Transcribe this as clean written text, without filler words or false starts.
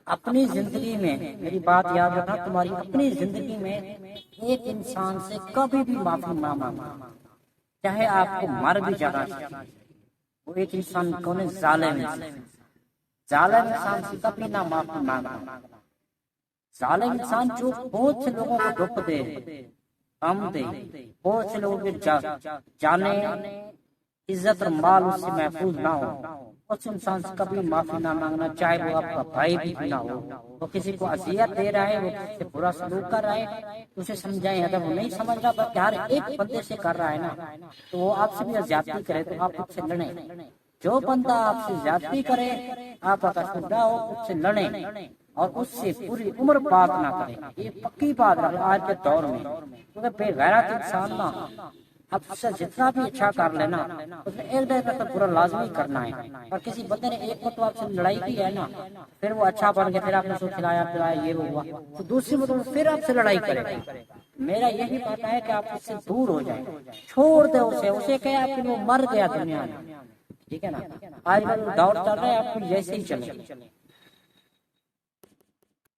اپنی زندگی میں میری بات یاد رکھنا، تمہاری اپنی زندگی میں ایک انسان سے کبھی بھی معافی نہ مانگنا، چاہے آپ کو مر بھی جانا چاہیے۔ وہ ایک انسان کون ہے؟ ظالم انسان سے کبھی نہ معافی مانگنا۔ ظالم انسان جو بہت سے لوگوں کو دکھ دے، غم دے، بہت سے لوگوں کے جانے، عزت اور مال اس سے محفوظ نہ ہو، اس انسان سے کبھی معافی نہ مانگنا، چاہے وہ آپ کا بھائی بھی نہ ہو۔ وہ کسی کو اذیت دے رہا ہے، وہ کسی سے برا سلوک کر رہا ہے، اسے سمجھائیں، اگر وہ نہیں سمجھ رہا بلکہ ہر ایک بندے سے کر رہا ہے نا، تو وہ آپ سے بھی زیادتی کرے تو آپ اس سے لڑیں۔ جو بندہ آپ سے زیادتی کرے، آپ اگر شدہ ہو اس سے لڑیں اور اس سے پوری عمر بات نہ کریں۔ یہ پکی بات ہے آج کے دور میں، کیونکہ بے غیرت انسان نا اب اس سے جتنا بھی اچھا کر لینا، اس نے ایک دن تک برا لازمی کرنا ہے۔ اور کسی بندے نے ایک مرتبہ آپ سے لڑائی کی ہے نا، پھر وہ اچھا بن گیا، پھر آپ نے اس کو کھلایا پلایا، یہ وہ ہوا، تو دوسری مرتبہ پھر آپ سے لڑائی کرے گا۔ میرا یہی بات ہے کہ آپ اس سے دور ہو جائیں، چھوڑ دے اسے کہ آپ وہ مر گیا دنیا میں، ٹھیک ہے نا۔ آج کل دور چل رہا ہے، آپ کو جیسے ہی چلے،